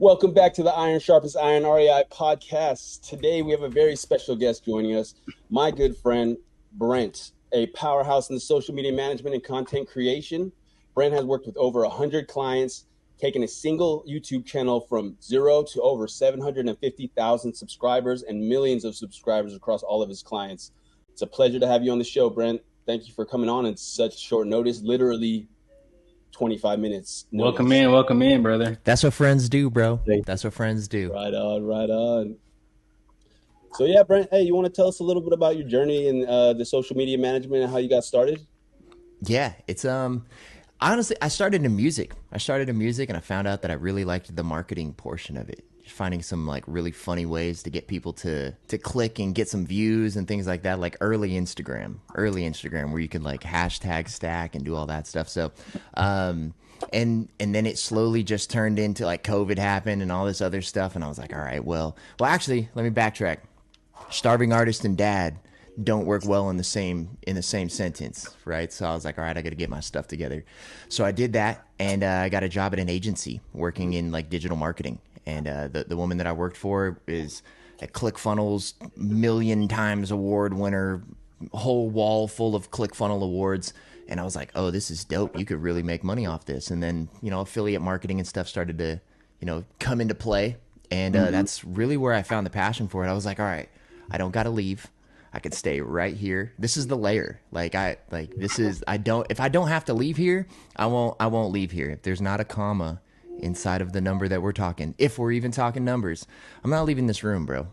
Welcome back to the Iron Sharpens Iron REI podcast. Today we have a very special guest joining us, my good friend Brent, a powerhouse in the social media management and content creation. Brent has worked with over 100 clients, taken a single YouTube channel from 0 to over 750,000 subscribers and millions of subscribers across all of his clients. It's a pleasure to have you on the show, Brent. Thank you for coming on at such short notice, literally 25 minutes. Notice. Welcome in, brother. That's what friends do, bro. That's what friends do. Right on. So yeah, Brent, hey, you want to tell us a little bit about your journey in the social media management and how you got started? Yeah, it's honestly, I started in music and I found out that I really liked the marketing portion of it. Finding some like really funny ways to get people to click and get some views and things like that, like early Instagram where you could like hashtag stack and do all that stuff. So and then it slowly just turned into like COVID happened and all this other stuff, and I was like, all right, well actually, let me backtrack. Starving artist and dad don't work well in the same sentence, right? So I was like, all right, I got to get my stuff together. So I did that, and I got a job at an agency working in like digital marketing. And the woman that I worked for is a ClickFunnels million times award winner, whole wall full of ClickFunnels awards. And I was like, oh, this is dope. You could really make money off this. And then, affiliate marketing and stuff started to, come into play. And that's really where I found the passion for it. I was like, all right, I don't got to leave. I could stay right here. This is the layer. If I don't have to leave here, I won't leave here. If there's not a comma inside of the number that we're talking, if we're even talking numbers, I'm not leaving this room, bro.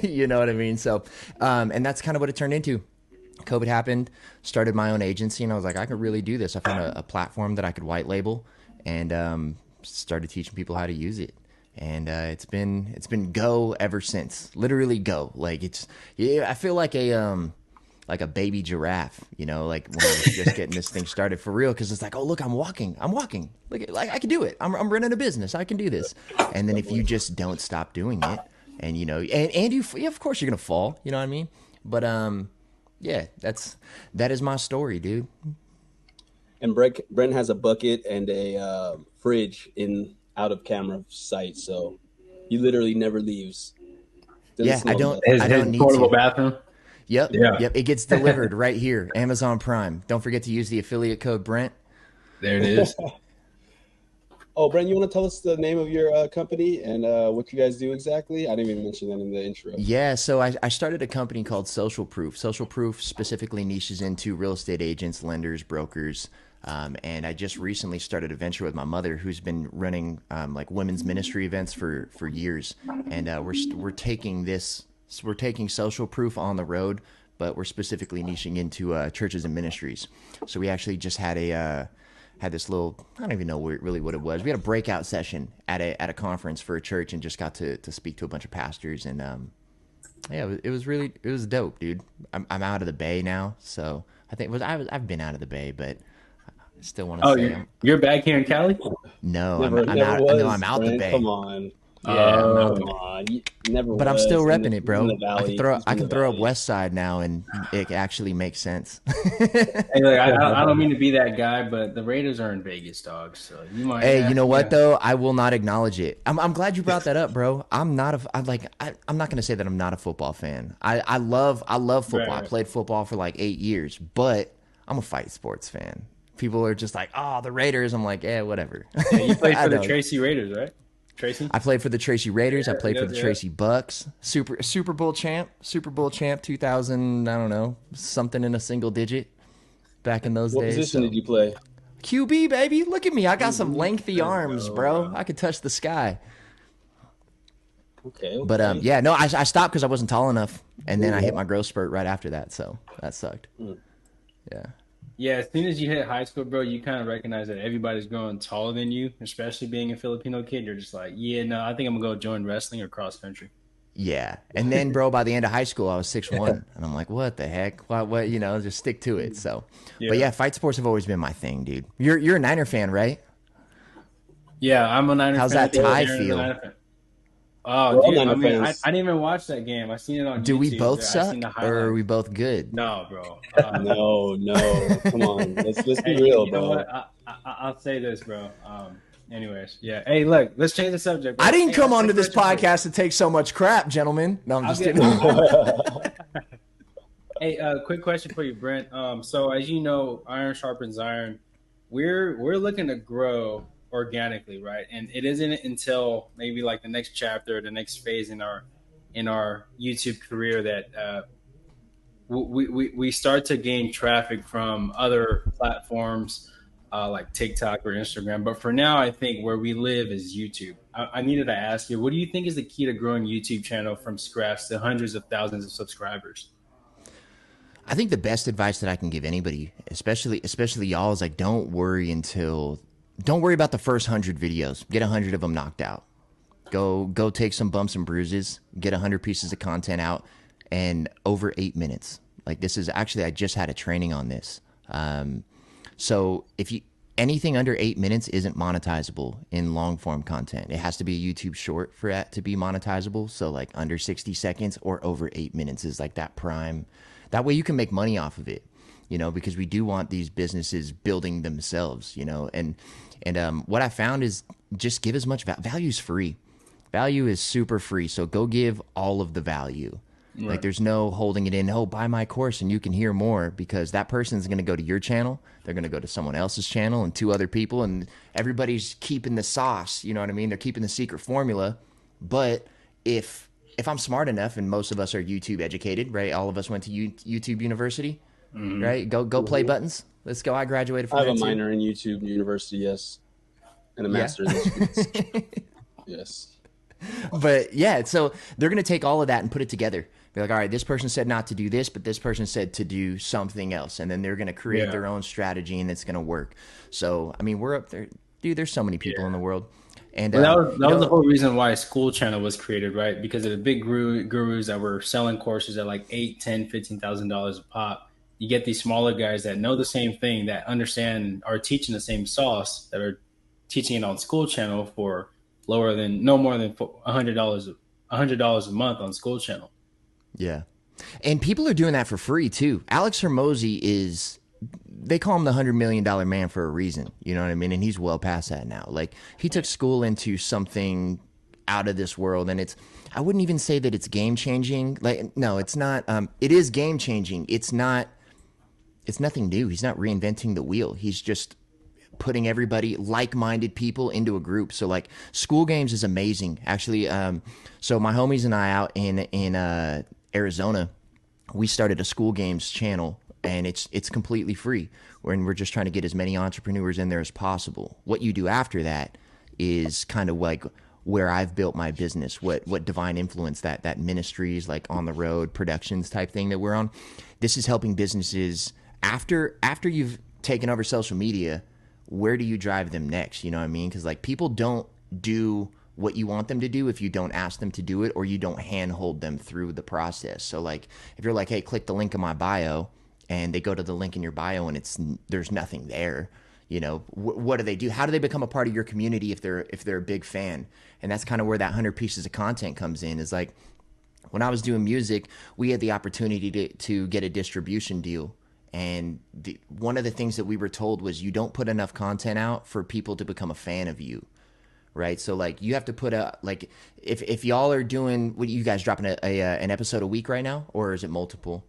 You know what I mean? So, and that's kind of what it turned into. COVID happened, started my own agency, and I was like, I could really do this. I found a platform that I could white label, and started teaching people how to use it. And it's been go ever since. Literally go. Like I feel like a baby giraffe, like when I was just getting this thing started for real. Cause it's like, oh, look, I'm walking. Look, like I can do it. I'm running a business. I can do this. And then if you just don't stop doing it and, of course you're going to fall, you know what I mean? But, yeah, that is my story, dude. And Brent has a bucket and a fridge out of camera sight. So he literally never leaves. I don't need portable to. Bathroom. Yep. It gets delivered right here. Amazon Prime. Don't forget to use the affiliate code Brent. There it is. Oh, Brent, you want to tell us the name of your company and what you guys do exactly? I didn't even mention that in the intro. Yeah, so I started a company called Social Proof. Social Proof specifically niches into real estate agents, lenders, brokers. And I just recently started a venture with my mother, who's been running like women's ministry events for years. And we're taking Social Proof on the road, but we're specifically niching into churches and ministries. So we actually just had this little, I don't even know really what it was. We had a breakout session at a conference for a church and just got to speak to a bunch of pastors. And it was dope, dude. I'm out of the Bay now, so I think I've been out of the Bay, but I still want to say you're back here in Cali? No, I'm out the Bay. Come on. Yeah, come on. But I'm still repping it, bro. I can throw up West Side now, and it actually makes sense. Hey, look, I don't mean to be that guy, but the Raiders are in Vegas, dog. So you might. Hey, you know what though? I will not acknowledge it. I'm glad you brought that up, bro. I'm not gonna say that I'm not a football fan. I love football. Right. I played football for like 8 years, but I'm a fight sports fan. People are just like, oh, the Raiders. I'm like, yeah, whatever. Yeah, you played for the Tracy Raiders, right? Tracy? I played for the Tracy Raiders. I played for the Tracy Bucks. Super Bowl champ 2000, I don't know, something in a single digit back in those days. What position did you play? QB, baby. Look at me. I got some lengthy arms, bro. I could touch the sky. Okay. But I stopped because I wasn't tall enough, and then I hit my growth spurt right after that, so that sucked. Yeah. Yeah, as soon as you hit high school, bro, you kind of recognize that everybody's growing taller than you, especially being a Filipino kid. You're just like, yeah, no, I think I'm going to go join wrestling or cross country. Yeah. And then, bro, by the end of high school, I was 6'1", and I'm like, what the heck? What, just stick to it. So, But yeah, fight sports have always been my thing, dude. You're a Niner fan, right? Yeah, I'm a Niner fan. How's that tie feel? Oh, dude, I didn't even watch that game. I seen it on YouTube. Do we both suck, or are we both good? No, bro. No. Come on. Let's be real, bro. I'll say this, bro. Anyways, yeah. Hey, look, let's change the subject, bro. I didn't Hey, come I got onto a this question for you. podcast to take so much crap, gentlemen. No, I'm just kidding. Hey, quick question for you, Brent. So as you know, iron sharpens iron. We're looking to grow organically, right? And it isn't until maybe like the next chapter, the next phase in our YouTube career that we start to gain traffic from other platforms like TikTok or Instagram. But for now, I think where we live is YouTube. I needed to ask you, what do you think is the key to growing YouTube channel from scratch to hundreds of thousands of subscribers? I think the best advice that I can give anybody, especially y'all, is like don't worry about the first 100 videos. Get 100 of them knocked out. Go take some bumps and bruises. Get 100 pieces of content out, and over 8 minutes. Like this is actually, I just had a training on this. So if you anything under 8 minutes isn't monetizable in long form content. It has to be a YouTube short for that to be monetizable. So like under 60 seconds or over 8 minutes is like that prime. That way you can make money off of it, you know, because we do want these businesses building themselves, you know, and what I found is just give as much value is free. Value is super free. So go give all of the value. Right. Like there's no holding it in. Oh, buy my course and you can hear more, because that person's going to go to your channel. They're going to go to someone else's channel and 2 other people, and everybody's keeping the sauce. You know what I mean? They're keeping the secret formula. But if I'm smart enough, and most of us are YouTube educated, right? All of us went to YouTube University, right? Go play buttons. Let's go. I graduated from I have a minor in YouTube University, yes, and a master's in schools. Yes. But yeah, so they're going to take all of that and put it together. Be like, all right, this person said not to do this, but this person said to do something else. And then they're going to create their own strategy, and it's going to work. So, I mean, we're up there. Dude, there's so many people in the world. And that was the whole reason why School Channel was created, right? Because of the big gurus that were selling courses at like $8,000, $10,000, $15,000 a pop. You get these smaller guys that know the same thing, that understand, are teaching the same sauce, that are teaching it on School Channel for no more than $100 a month on School Channel. Yeah. And people are doing that for free too. Alex Hormozy they call him the $100 million man for a reason. You know what I mean? And he's well past that now. Like he took school into something out of this world, and I wouldn't even say that it's game changing. Like, no, it's not. It is game changing. It's nothing new. He's not reinventing the wheel. He's just putting everybody, like-minded people, into a group. So like School Games is amazing. Actually, so my homies and I out in Arizona, we started a School Games channel, and it's completely free. We're just trying to get as many entrepreneurs in there as possible. What you do after that is kind of like where I've built my business, what Divine Influence, that ministries, like on the road productions type thing that we're on. This is helping businesses after you've taken over social media. Where do you drive them next? You know what I mean? Because like people don't do what you want them to do if you don't ask them to do it, or you don't handhold them through the process. So like if you're like, hey, click the link in my bio, and they go to the link in your bio and there's nothing there, you know, what do they do? How do they become a part of your community if they're a big fan? And that's kind of where that 100 pieces of content comes in. Is like when I was doing music, we had the opportunity to get a distribution deal. And one of the things that we were told was you don't put enough content out for people to become a fan of you, right? So like you have to put like if y'all are doing, what you guys dropping an episode a week right now, or is it multiple?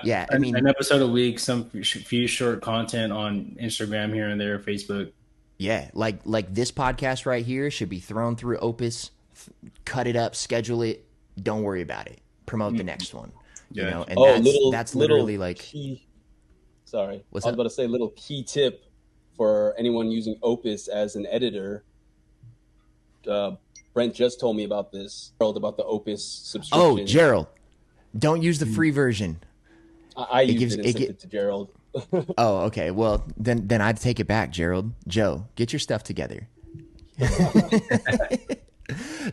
Yeah, I mean an episode a week, some few short content on Instagram here and there, Facebook. Yeah, like this podcast right here should be thrown through Opus, cut it up, schedule it. Don't worry about it. Promote the next one. Yeah. You know, and that's literally like key. Sorry. I was about to say, little key tip for anyone using Opus as an editor. Brent just told me about this, about the Opus subscription. Oh, Gerald, don't use the free version. I used it and sent it to Gerald. Oh, okay. Well, then I'd take it back, Gerald. Joe, get your stuff together.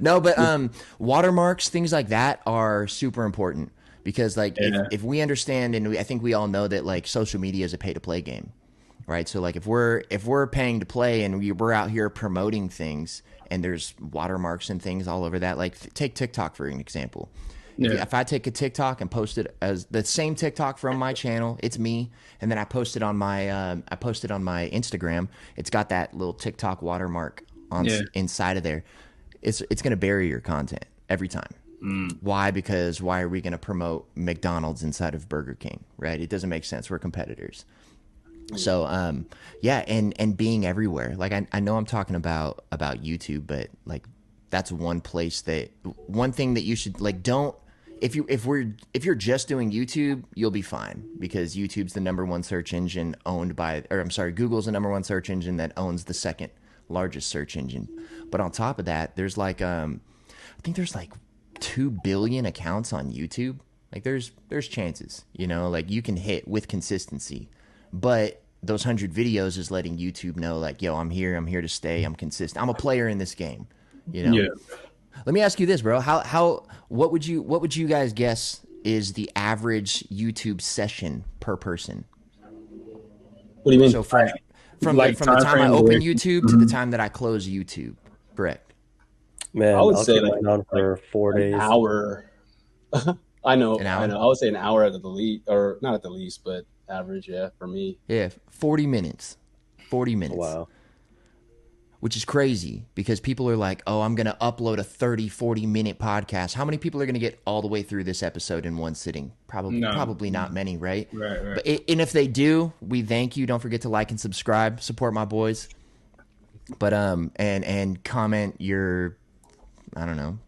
No, but watermarks, things like that are super important. Because like if we understand, and I think we all know that like social media is a pay to play game, right? So like if we're paying to play and we're out here promoting things, and there's watermarks and things all over that, like take TikTok for an example. Yeah. If I take a TikTok and post it as the same TikTok from my channel, it's me, and then I post it on my Instagram. It's got that little TikTok watermark on Yeah. inside of there. It's going to bury your content every time. Why? Because why are we going to promote McDonald's inside of Burger King, right? It doesn't make sense. We're competitors. So, yeah, and being everywhere. Like I know I'm talking about YouTube, but like that's one thing that you should like don't if you're just doing YouTube, you'll be fine because YouTube's the number one search engine Google's the number one search engine that owns the second largest search engine. But on top of that, there's like I think there's like 2 billion accounts on YouTube. Like there's chances, like you can hit with consistency. But those 100 videos is letting YouTube know, like, yo, I'm here to stay. I'm consistent. I'm a player in this game. Yeah. Let me ask you this, bro. What would you guys guess is the average YouTube session per person? What do you mean? So from Like the time I frame open where- YouTube to the time that I close YouTube, correct? Man, I would I'll say keep like mine on for 4 days. an hour. I know. An hour? I would say an hour at the least, or not at the least, but average, yeah, for me. Yeah, 40 minutes. 40 minutes. Wow. Which is crazy because people are like, oh, I'm going to upload a 30, 40-minute podcast. How many people are going to get all the way through this episode in one sitting? Probably not many, right? Right. But and if they do, we thank you. Don't forget to like and subscribe. Support my boys. But and comment your, I don't know,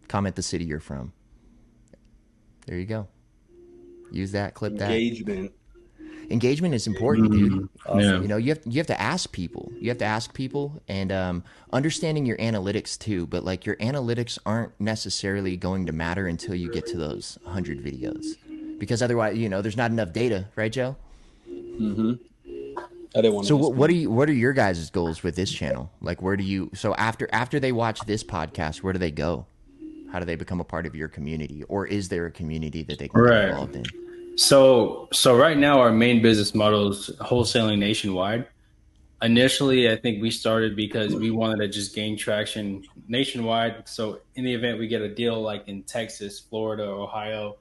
comment the city you're from. There you go. Use that, clip that. Engagement is important, dude. Yeah. You have to ask people. You have to ask people and understanding your analytics too. But like your analytics aren't necessarily going to matter until you get to those 100 videos, because otherwise, there's not enough data, right, Joe? Mm-hmm. I didn't want to. So what are your guys' goals with this channel? Like, where do you? So after they watch this podcast, where do they go? How do they become a part of your community, or is there a community that they can get involved in? So right now our main business model is wholesaling nationwide. Initially, I think we started because we wanted to just gain traction nationwide. So in the event we get a deal like in Texas, Florida, Ohio,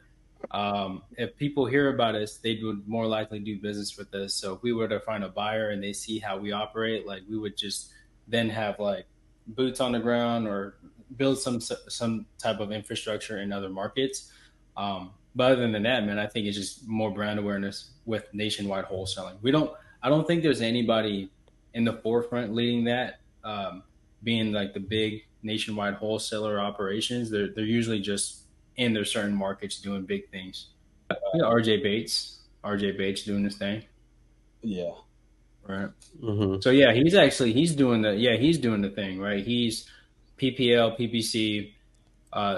if people hear about us, they would more likely do business with us. So if we were to find a buyer and they see how we operate, like we would just then have like boots on the ground or build some type of infrastructure in other markets. But other than that, man, I think it's just more brand awareness with nationwide wholesaling. I don't think there's anybody in the forefront leading that, being like the big nationwide wholesaler operations. They're usually just in their certain markets doing big things. RJ Bates doing this thing. Yeah. Right. Mm-hmm. So yeah, he's doing the thing, right? He's PPL, PPC,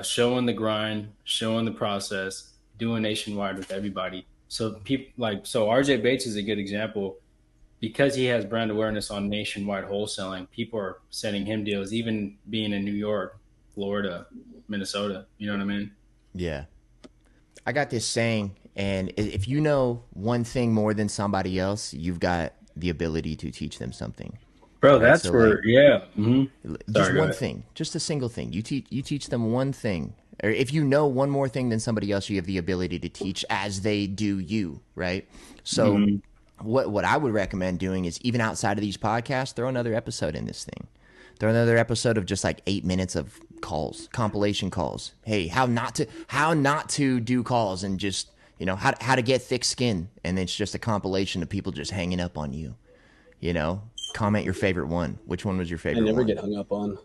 showing the grind, showing the process, doing nationwide with everybody. So RJ Bates is a good example because he has brand awareness on nationwide wholesaling. People are sending him deals, even being in New York, Florida, Minnesota. You know what I mean? Yeah. I got this saying, and if you know one thing more than somebody else, you've got the ability to teach them something. Bro, Right, that's so, where, like, yeah. Just Sorry, go one ahead. thing, just a single thing. You teach them one thing. Or if you know one more thing than somebody else, you have the ability to teach as they do you, right? So what I would recommend doing is, even outside of these podcasts, throw another episode in this thing. Throw another episode of just like 8 minutes of calls, compilation calls. Hey, how not to do calls, and just, how to get thick skin. And it's just a compilation of people just hanging up on you. Comment your favorite one. Which one was your I favorite never one? get hung up on.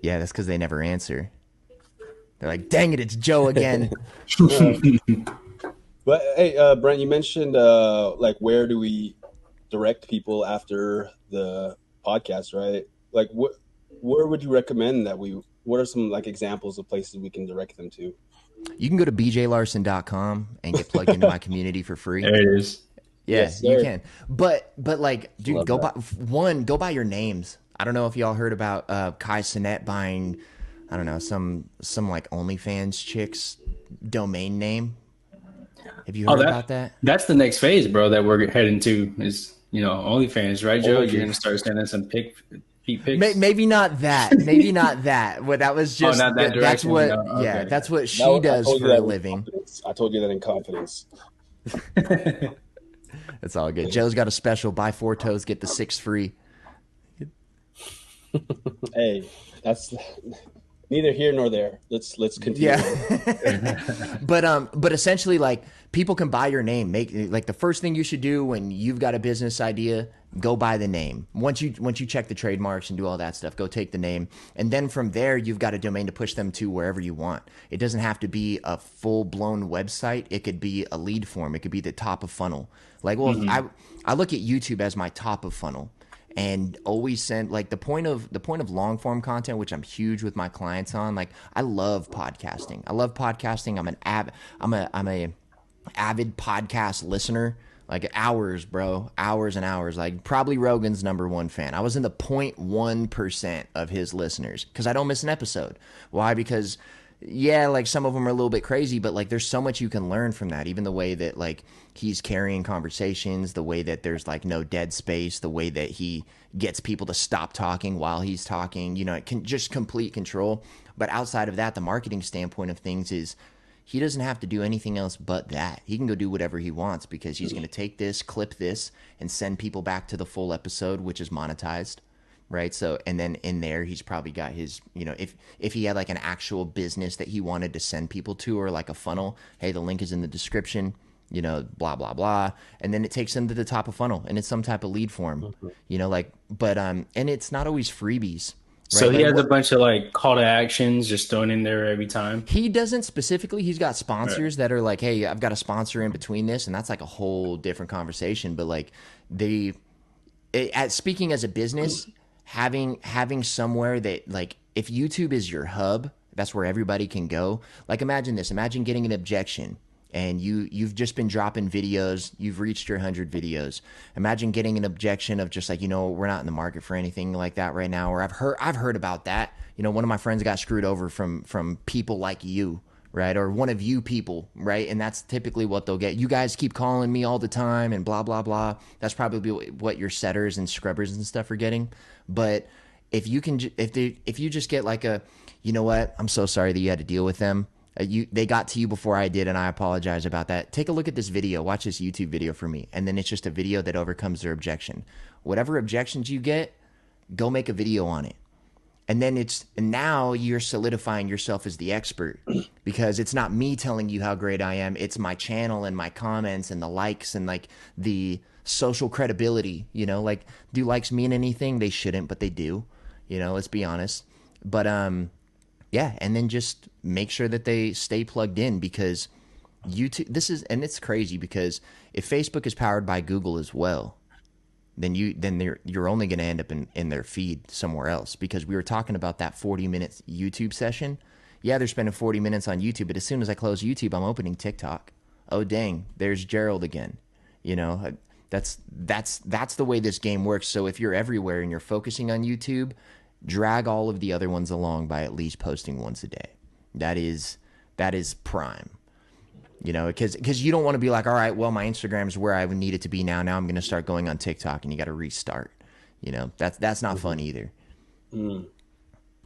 Yeah, that's because they never answer. They're like, dang it, it's Joe again. But hey, Brent, you mentioned like, where do we direct people after the podcast, right? Like, where would you recommend that what are some like examples of places we can direct them to? You can go to bjlarson.com and get plugged into my community for free. There it is. Yeah, Yes, you sir. can. But like, dude, Love go that. go by your names. I don't know if y'all heard about Kai Cenat buying, I don't know, some like OnlyFans chick's domain name. Have you heard about that? That's the next phase, bro, that we're heading to is, OnlyFans, right, Joe? You're going to start sending some feet pics? Maybe not that. Maybe not that. Well, that was Oh, just not that that's direction. what. No, Yeah, okay. that's what she I does told you for a that with living. confidence. I told you that in confidence. It's all good. Joe's got a special: buy 4 toes, get the 6 free. Hey, that's neither here nor there. Let's continue. Yeah. But essentially, like, people can buy your name. Make, like, the first thing you should do when you've got a business idea, go buy the name. Once you check the trademarks and do all that stuff, go take the name, and then from there you've got a domain to push them to wherever you want. It doesn't have to be a full blown website. It could be a lead form. It could be the top of funnel. Like, well, I look at YouTube as my top of funnel, and always send, like, the point of long form content, which I'm huge with my clients on. Like, I love podcasting. I'm a avid podcast listener. Like, hours, bro, hours and hours. Like, probably Rogan's #1 fan. I was in the 0.1% of his listeners because I don't miss an episode. Why? Because, yeah, like, some of them are a little bit crazy, but, like, there's so much you can learn from that. Even the way that, like, he's carrying conversations, the way that there's, like, no dead space, the way that he gets people to stop talking while he's talking, it can just complete control. But outside of that, the marketing standpoint of things is he doesn't have to do anything else but that. He can go do whatever he wants because he's going to take this, clip this, and send people back to the full episode, which is monetized. Right. So, and then in there, he's probably got his, if he had, like, an actual business that he wanted to send people to, or like a funnel, hey, the link is in the description, blah, blah, blah. And then it takes them to the top of funnel, and it's some type of lead form, and it's not always freebies. Right? So he Like, has a bunch of, like, call to actions just thrown in there every time. he doesn't specifically. He's got sponsors that are like, hey, I've got a sponsor in between this. And that's like a whole different conversation. But, like, speaking as a business, having somewhere that, like, if YouTube is your hub, that's where everybody can go. Like, imagine this. Imagine getting an objection, and you've just been dropping videos. You've reached your 100 videos. Imagine getting an objection of just like, we're not in the market for anything like that right now. Or I've heard about that. One of my friends got screwed over from people like you, right? Or one of you people, right? And that's typically what they'll get. You guys keep calling me all the time and blah, blah, blah. That's probably what your setters and scrubbers and stuff are getting. But if you just get like you know what, I'm so sorry that you had to deal with them. They got to you before I did, and I apologize about that. Take a look at this video. Watch this YouTube video for me. And then it's just a video that overcomes their objection. Whatever objections you get, go make a video on it. And then now you're solidifying yourself as the expert, because it's not me telling you how great I am. It's my channel and my comments and the likes and, like, the social credibility, like, do likes mean anything? They shouldn't, but they do, let's be honest. But, yeah. And then just make sure that they stay plugged in, because YouTube, and it's crazy, because if Facebook is powered by Google as well, then you're only going to end up in their feed somewhere else. Because we were talking about that 40-minute YouTube session. Yeah, they're spending 40 minutes on YouTube, but as soon as I close YouTube, I'm opening TikTok. Oh, dang, there's Gerald again. That's the way this game works. So if you're everywhere and you're focusing on YouTube, drag all of the other ones along by at least posting once a day. That is prime. Because you don't want to be like, all right, well, my Instagram is where I would need it to be now. Now I'm going to start going on TikTok, and you got to restart. That's not fun either.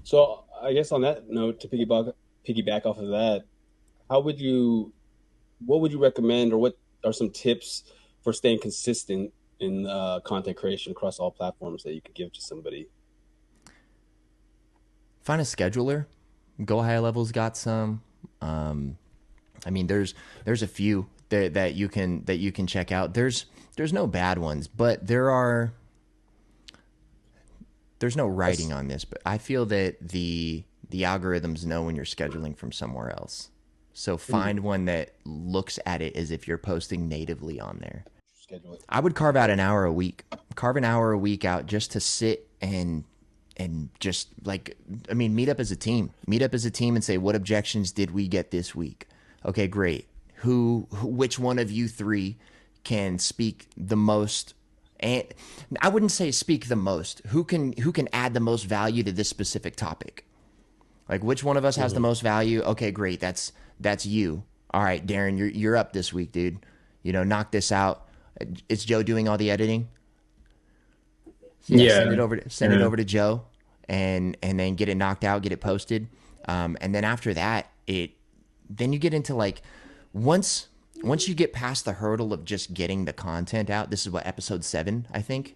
So I guess on that note, to piggyback off of that, what would you recommend, or what are some tips for staying consistent in content creation across all platforms that you could give to somebody? Find a scheduler. Go High Level's got some. There's a few that you can check out. There's no bad ones, but there's no writing on this. But I feel that the algorithms know when you're scheduling from somewhere else. So find one that looks at it as if you're posting natively on there. Schedule it. I would carve out an hour a week. Carve an hour a week out just to sit and just, like, meet up as a team. Meet up as a team and say, what objections did we get this week? Okay, great. Which one of you three can speak the most? And I wouldn't say speak the most. Who can add the most value to this specific topic? Like, which one of us has the most value? Okay, great. That's you. All right, Darren, you're up this week, dude. Knock this out. Is Joe doing all the editing? Yeah, Yeah. send it over to Joe, and then get it knocked out, get it posted, and then after that, then you get into like once you get past the hurdle of just getting the content out. This is what episode 7, I think.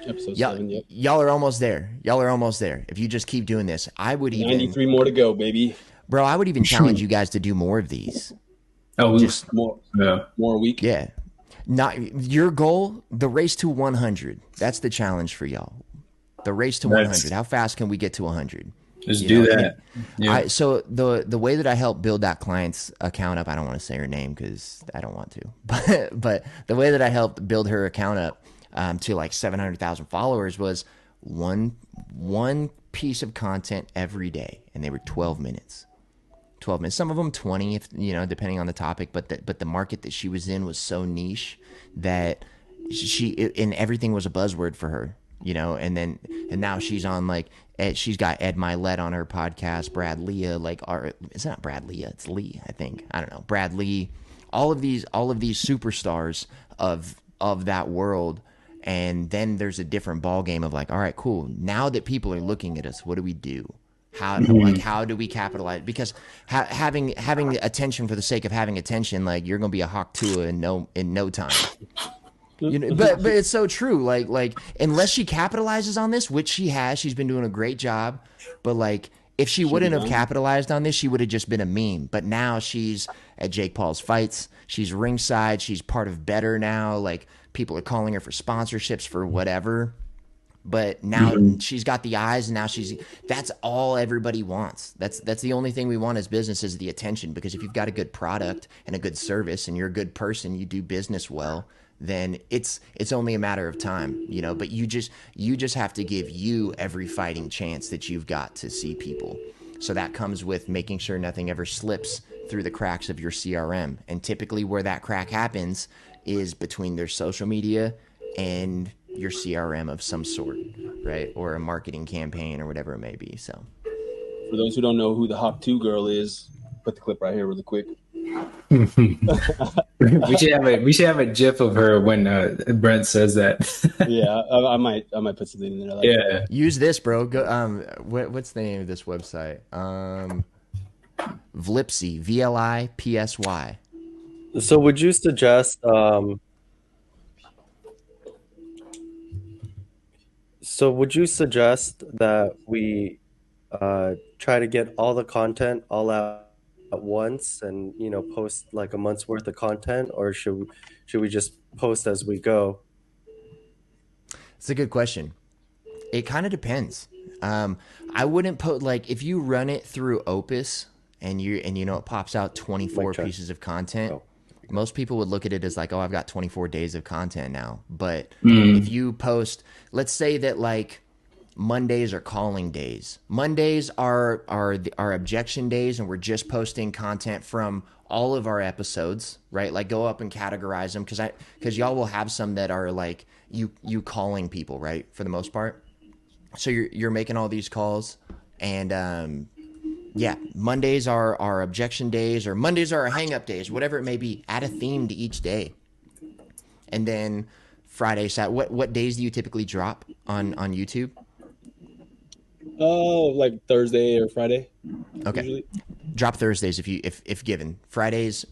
Episode 7, yep. Y'all are almost there. Y'all are almost there. If you just keep doing this, I would 93 more to go, baby. bro, I would even challenge you guys to do more of these. Oh, Just More a week. yeah. Not your goal, the race to 100. That's the challenge for y'all. The race to 100. How fast can we get to 100? Just do that. Yeah. So the way that I help build that client's account up, I don't want to say her name because I don't want to, but the way that I helped build her account up to like 700,000 followers was one piece of content every day, and they were 12 minutes. 12 minutes. Some of them 20, if depending on the topic. But the market that she was in was so niche that and everything was a buzzword for her. And now she's on like she's got Ed Milet on her podcast, Brad Leah, it's not Brad Leah, it's Lee, I think. I don't know. Brad Lee, all of these superstars of that world. And then there's a different ball game of like, all right, cool. Now that people are looking at us, what do we do? How do we capitalize? Because having attention for the sake of having attention, like you're gonna be a hawk Tua in no time. But it's so true. Like unless she capitalizes on this, which she has, she's been doing a great job. But like if she wouldn't have capitalized on this, she would have just been a meme. But now she's at Jake Paul's fights. She's ringside. She's part of Better now. Like people are calling her for sponsorships for whatever. But now she's got the eyes, and now that's all everybody wants. That's the only thing we want as business is the attention. Because if you've got a good product and a good service and you're a good person, you do business well, then it's only a matter of time, but you just have to give you every fighting chance that you've got to see people. So that comes with making sure nothing ever slips through the cracks of your CRM. And typically where that crack happens is between their social media and your CRM of some sort, right? Or a marketing campaign or whatever it may be. So for those who don't know who the Hawk 2 girl is, put the clip right here really quick. we should have a GIF of her when Brent says that. Yeah, I might put something in there. That. Use this, bro. Go. What's the name of this website? Vlipsy, VLIPSY. So would you suggest? So would you suggest that we try to get all the content all out at once and post like a month's worth of content, or should we just post as we go? It's a good question. It kind of depends. I wouldn't put like if you run it through Opus and it pops out 24 pieces of content. Oh. Most people would look at it as like, oh, I've got 24 days of content now. But if you post, let's say that like Mondays are calling days. Mondays are our objection days, and we're just posting content from all of our episodes, right? Like go up and categorize them because y'all will have some that are like you calling people, right? For the most part. So you're making all these calls, and yeah, Mondays are our objection days, or Mondays are our hang-up days, whatever it may be. Add a theme to each day. And then Friday, Saturday, what days do you typically drop on YouTube? Oh, like Thursday or Friday. Okay. Usually. Drop Thursdays if given. Fridays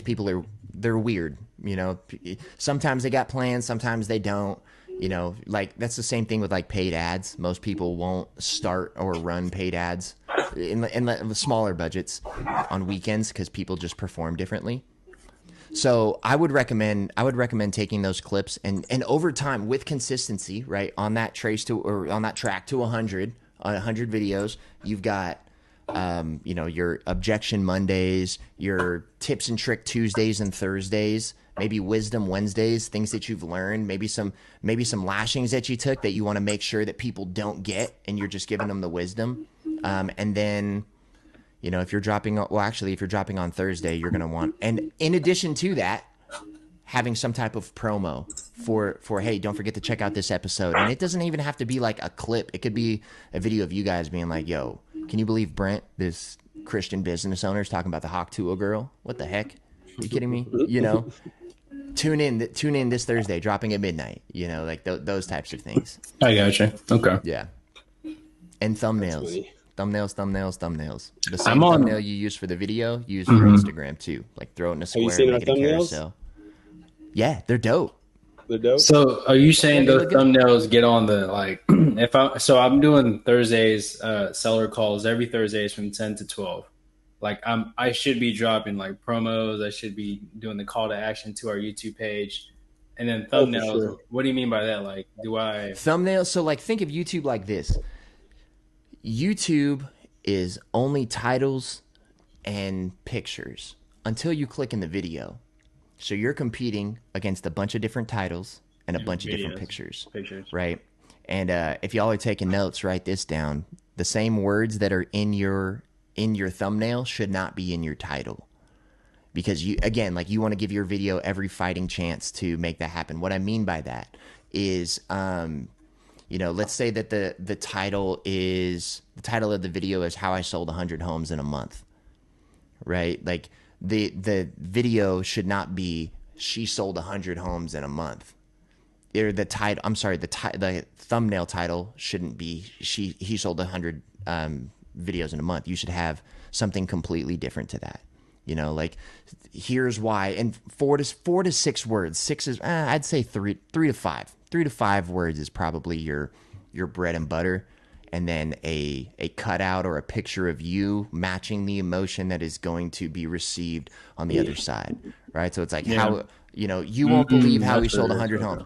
people they're weird, Sometimes they got plans, sometimes they don't. Like that's the same thing with like paid ads. Most people won't start or run paid ads in the smaller budgets on weekends because people just perform differently. So I would recommend taking those clips and over time with consistency, right, on that track to 100 videos, you've got your objection Mondays, your tips and trick Tuesdays and Thursdays, maybe wisdom Wednesdays, things that you've learned, maybe some lashings that you took that you want to make sure that people don't get, and you're just giving them the wisdom. And then, if you're dropping on Thursday, you're going to want, and in addition to that, having some type of promo for, hey, don't forget to check out this episode. And it doesn't even have to be like a clip. It could be a video of you guys being like, yo, can you believe Brent, this Christian business owner, is talking about the Hawk Tua girl? What the heck? Are you kidding me? tune in this Thursday, dropping at midnight. You know, like those types of things. I gotcha. Okay. Yeah. And thumbnails. funny. Thumbnails. The I'm same on. thumbnail you use for the video, use for Instagram too. Like throw it in a you square, seen our make it a thumbnails? carousel. Yeah, they're dope. They're dope. So are you saying Yeah, they those look good. thumbnails get on the like if I'm doing Thursdays seller calls every Thursdays from 10 to 12. Like I should be dropping like promos, I should be doing the call to action to our YouTube page. And then Oh, for thumbnails, sure. what do you mean by that? Like do I Thumbnails. So like think of YouTube like this. YouTube is only titles and pictures until you click in the video. So you're competing against a bunch of different titles and a bunch of different Pictures. right? And if y'all are taking notes, write this down. The same words that are in your thumbnail should not be in your title. Because you want to give your video every fighting chance to make that happen. What I mean by that is let's say that the title of the video is how I sold 100 homes in a month. Right? Like the video should not be she sold 100 homes in a month. Or the thumbnail title shouldn't be he sold 100 videos in a month. You should have something completely different to that. You know, like here's why, and 4 to 6 words. 6 is I'd say 3 to 5. 3 to 5 words is probably your bread and butter, and then a cutout or a picture of you matching the emotion that is going to be received on the other side, right? So it's like how you won't believe how he sold 100 homes.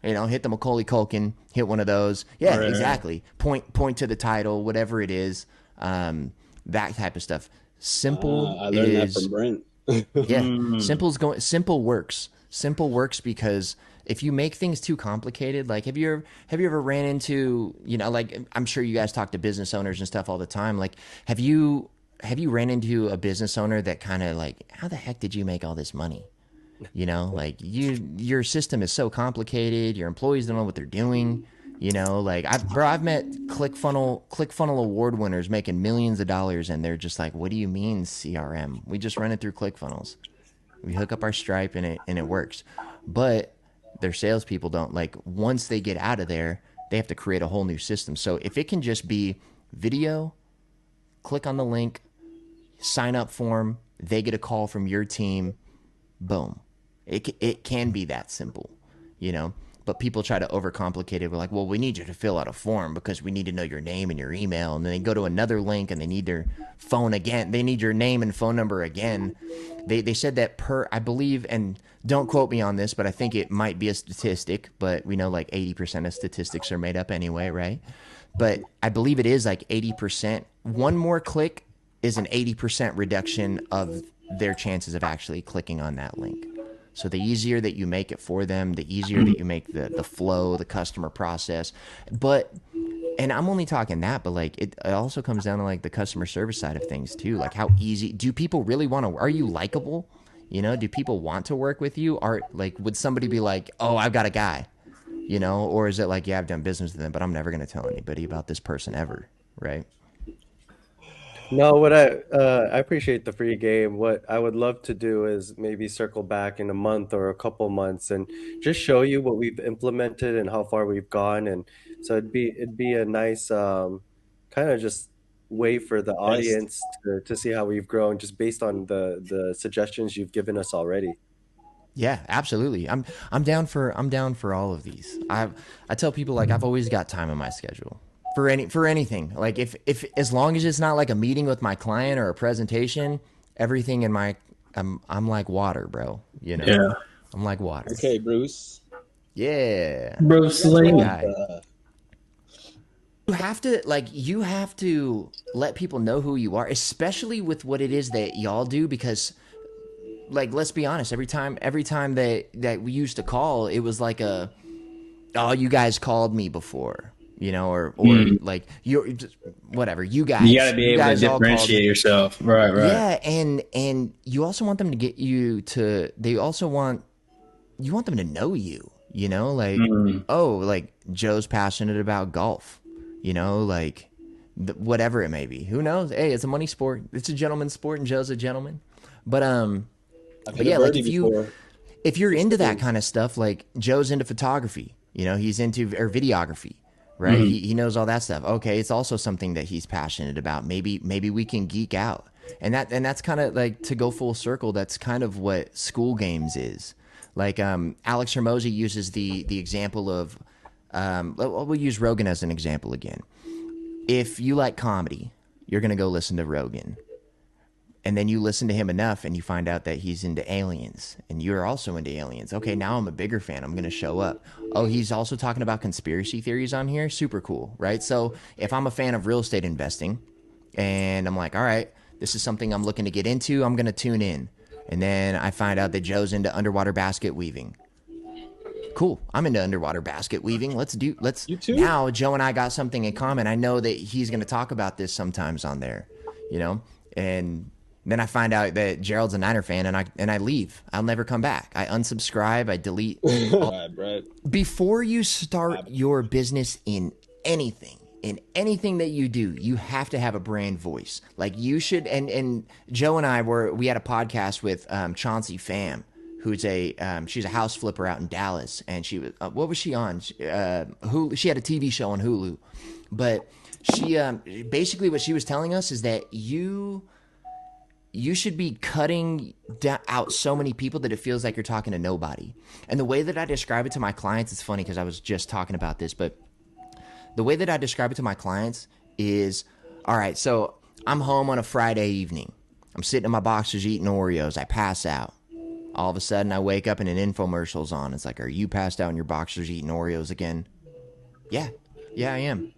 Hit the Macaulay Culkin, hit one of those. Yeah, right. Exactly. Point to the title, whatever it is, that type of stuff. Simple. I learned that from Brent. Yeah, simple works. Simple works because if you make things too complicated, like have you ever ran into, like I'm sure you guys talk to business owners and stuff all the time. Like have you ran into a business owner that kind of like, how the heck did you make all this money? Like your system is so complicated. Your employees don't know what they're doing. Like I've met ClickFunnels award winners making millions of dollars, and they're just like, "What do you mean CRM? We just run it through ClickFunnels. We hook up our Stripe and it works." But their salespeople don't. Like once they get out of there, they have to create a whole new system. So if it can just be video, click on the link, sign up form, they get a call from your team, boom. It can be that simple, But people try to overcomplicate it. We're like, well, we need you to fill out a form because we need to know your name and your email. And then they go to another link and they need their phone again. They need your name and phone number again. They said that I believe, and don't quote me on this, but I think it might be a statistic, but we know like 80% of statistics are made up anyway, right? But I believe it is like 80%. One more click is an 80% reduction of their chances of actually clicking on that link. So the easier that you make it for them, the easier that you make the flow, the customer process. And I'm only talking that, but like it also comes down to like the customer service side of things too. Like how easy, do people really are you likable? Do people want to work with you? Would somebody be like, oh, I've got a guy, or is it like, yeah, I've done business with them, but I'm never going to tell anybody about this person ever. Right. No, what I appreciate the free game. What I would love to do is maybe circle back in a month or a couple months and just show you what we've implemented and how far we've gone. And so it'd be a nice kind of just way for the audience to see how we've grown just based on the suggestions you've given us already. Yeah, absolutely. I'm down for all of these. I tell people like I've always got time in my schedule. For anything, like if as long as it's not like a meeting with my client or a presentation, everything in I'm like water, bro. Yeah. I'm like water. Okay, Bruce. Yeah, Bruce Lee. You have to let people know who you are, especially with what it is that y'all do, because like let's be honest, every time that we used to call, it was like you guys called me before. Or like you're just whatever you guys. You got to be able to differentiate yourself, right? Yeah, and you also want them to get you to. You want them to know you. Like like Joe's passionate about golf. Like whatever it may be. Who knows? Hey, it's a money sport. It's a gentleman's sport, and Joe's a gentleman. But yeah, like if you're into that kind of stuff, like Joe's into photography, he's into or videography, right? Mm-hmm. He knows all that stuff. Okay, it's also something that he's passionate about. Maybe we can geek out, and that's kind of like, to go full circle. That's kind of what School Games is. Like Alex Hermosi uses the example of, we'll use Rogan as an example again. If you like comedy, you're gonna go listen to Rogan. And then you listen to him enough and you find out that he's into aliens and you're also into aliens. Okay, now I'm a bigger fan. I'm going to show up. Oh, he's also talking about conspiracy theories on here. Super cool, right? So if I'm a fan of real estate investing and I'm like, all right, this is something I'm looking to get into, I'm going to tune in. And then I find out that Joe's into underwater basket weaving. Cool. I'm into underwater basket weaving. You too? Now Joe and I got something in common. I know that he's going to talk about this sometimes on there, and then I find out that Gerald's a Niner fan, and I leave. I'll never come back. I unsubscribe. I delete. Before you start your business in anything that you do, you have to have a brand voice. Like you should. And Joe and I we had a podcast with Chauncey Pham, who's she's a house flipper out in Dallas, and she was what was she on? Hulu. She had a TV show on Hulu, but she basically what she was telling us is that you should be cutting out so many people that it feels like you're talking to nobody. And the way that I describe it to my clients, it's funny because I was just talking about this, but the way that I describe it to my clients is, all right, so I'm home on a Friday evening. I'm sitting in my boxers eating Oreos. I pass out. All of a sudden, I wake up and an infomercial's on. It's like, are you passed out in your boxers eating Oreos again? Yeah, I am.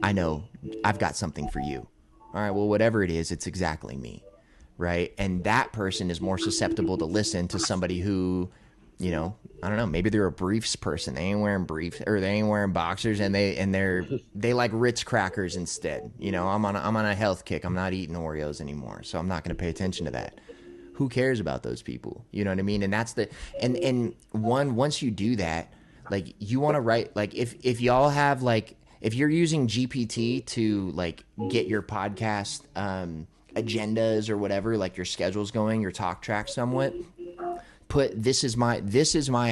I know. I've got something for you. All right, well, whatever it is, it's exactly me. Right. And that person is more susceptible to listen to somebody who, I don't know, maybe they're a briefs person. They ain't wearing briefs or they ain't wearing boxers and they like Ritz crackers instead. I'm on a health kick. I'm not eating Oreos anymore. So I'm not going to pay attention to that. Who cares about those people? You know what I mean? And that's once you do that, like you want to write, like if y'all have like, if you're using GPT to like get your podcast, agendas or whatever, like your schedule's going, your talk track somewhat, put this is my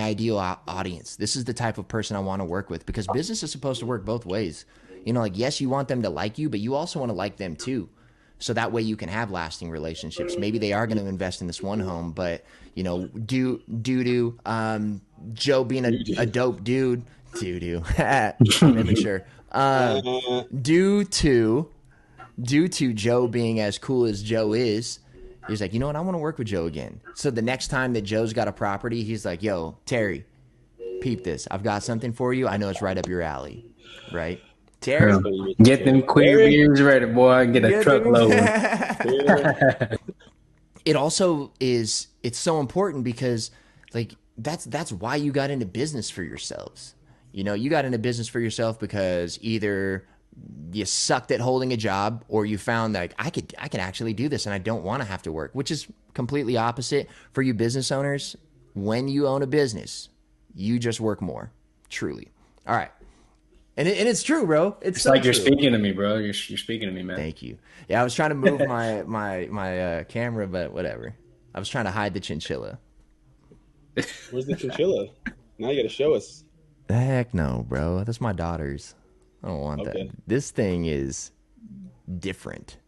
ideal audience. This is the type of person I want to work with, because business is supposed to work both ways. Like, yes, you want them to like you, but you also want to like them too. So that way you can have lasting relationships. Maybe they are going to invest in this one home, but Joe being a dope dude, I'm making sure, due to Joe being as cool as Joe is, he's like, you know what? I want to work with Joe again. So the next time that Joe's got a property, he's like, yo, Terry, peep this. I've got something for you. I know it's right up your alley. Right? Terry? Get them queer beers ready, boy. Get a truckload. It also is, it's so important because like that's why you got into business for yourselves. You got into business for yourself because either you sucked at holding a job, or you found like I could actually do this and I don't want to have to work, which is completely opposite for you business owners. When you own a business, you just work more, truly. All right. And it's true, bro. It's so like you're true. Speaking to me, bro. You're speaking to me, man. Thank you. Yeah, I was trying to move my camera, but whatever. I was trying to hide the chinchilla. Where's the chinchilla? Now you got to show us. Heck no, bro. That's my daughter's. I don't want that. This thing is different.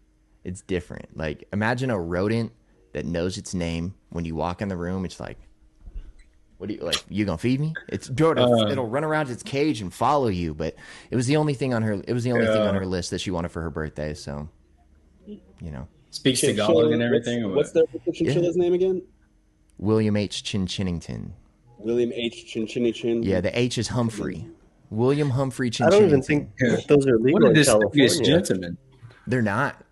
It's different. Like, imagine a rodent that knows its name. When you walk in the room, it's like, what do you like? You gonna feed me? It'll run around its cage and follow you. But it was the only thing on her. It was the only thing on her list that she wanted for her birthday. So, speaks Tagalog and everything. What's the chinchilla's name again? William H. Chinchinnington. William H. Chinchinnington. Yeah, the H is Humphrey. William Humphrey Chinchinnington. I don't even think those are legal in California. Gentlemen. They're not.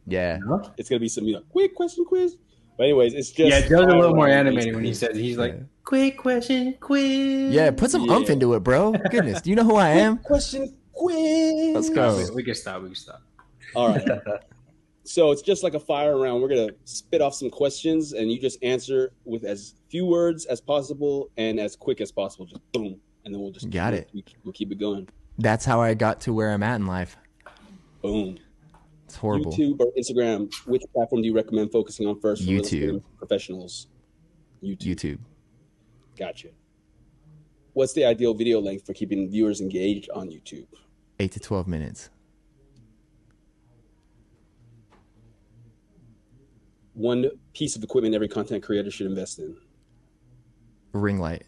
Yeah. It's gonna be some quick question quiz. But anyways, it's just Joe's a little more animated when he says he's like, quick question quiz. Yeah, put some umph into it, bro. Goodness, do you know who I am? Question quiz. Let's go. We can stop. All right. So it's just like a fire round. We're gonna spit off some questions, and you just answer with as few words as possible and as quick as possible. Just boom, and then we'll just We'll keep it going. That's how I got to where I'm at in life. Boom. It's horrible. YouTube or Instagram? Which platform do you recommend focusing on first for real YouTube. estate professionals? YouTube. Gotcha. What's the ideal video length for keeping viewers engaged on YouTube? 8 to 12 minutes. One piece of equipment every content creator should invest in. Ring light.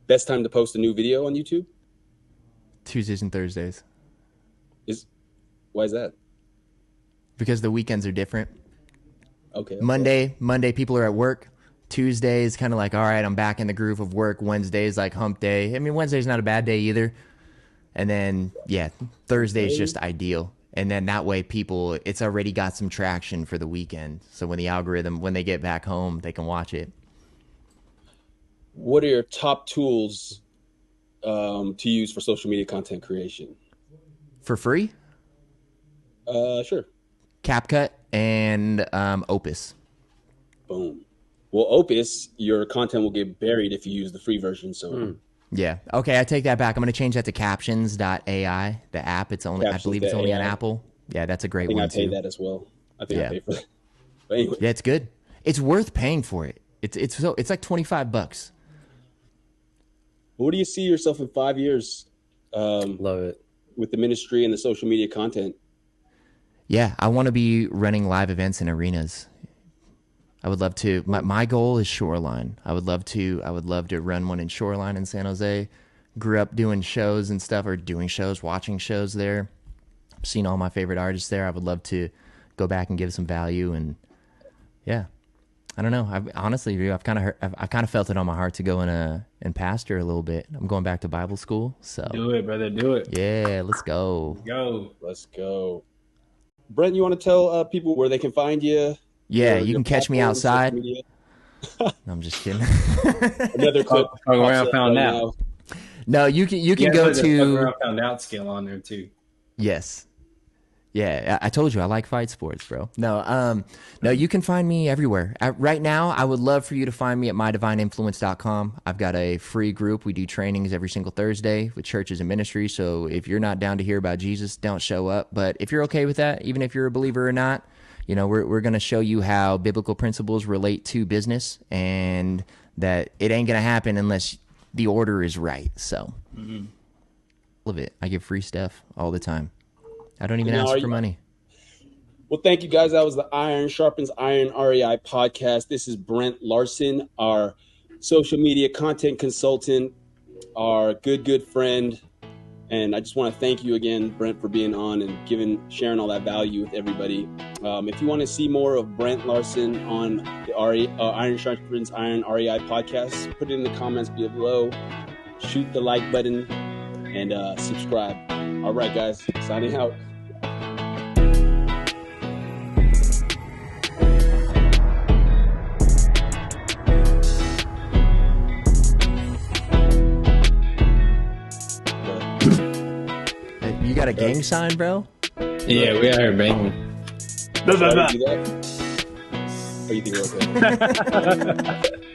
Best time to post a new video on YouTube? Tuesdays and Thursdays. Why is that? Because the weekends are different. Okay. Monday people are at work. Tuesday is kind of like, all right, I'm back in the groove of work. Wednesday is like hump day. I mean, Wednesday's not a bad day either. And then, yeah, Thursday is just ideal. And then that way people, it's already got some traction for the weekend. So when the algorithm, when they get back home, they can watch it. What are your top tools to use for social media content creation? For free? Sure. CapCut and Opus. Boom. Well, Opus, your content will get buried if you use the free version. So yeah. Okay, I take that back. I'm going to change that to Captions.ai, the app. It's only, I believe it's only on Apple. Yeah, that's a great one too. I paid that as well. I think I paid for that. But anyway. Yeah, it's good. It's worth paying for it. It's like $25. Where do you see yourself in 5 years? Love it. With the ministry and the social media content? Yeah, I want to be running live events in arenas. I would love to. My goal is Shoreline. I would love to run one in Shoreline in San Jose. Grew up doing shows and stuff, or doing shows, watching shows there. I've seen all my favorite artists there. I would love to go back and give some value. And yeah, I don't know. I've kind of felt it on my heart to go and pastor a little bit. I'm going back to Bible school. So do it, brother. Do it. Yeah, let's go. Let's go. Brent, you want to tell people where they can find you? Yeah, you can catch me outside. No, I'm just kidding. Another clip. Where I found out. No, you can go to where I found out scale on there too. Yes. Yeah, I told you I like fight sports, bro. No, you can find me everywhere. Right now, I would love for you to find me at mydivineinfluence.com. I've got a free group. We do trainings every single Thursday with churches and ministries. So if you're not down to hear about Jesus, don't show up. But if you're okay with that, even if you're a believer or not, you know, we're going to show you how biblical principles relate to business, and that it ain't going to happen unless the order is right. So, love it. I give free stuff all the time. I don't even ask for money. Well, thank you, guys. That was the Iron Sharpens Iron REI podcast. This is Brent Larson, our social media content consultant, our good friend. And I just want to thank you again, Brent, for being on and sharing all that value with everybody. If you want to see more of Brent Larson on the Iron Sharpens Iron REI podcast, put it in the comments below. Shoot the like button and subscribe. All right, guys, signing out. You got a gang sign, bro? Yeah, we are banging. Or you think we're okay?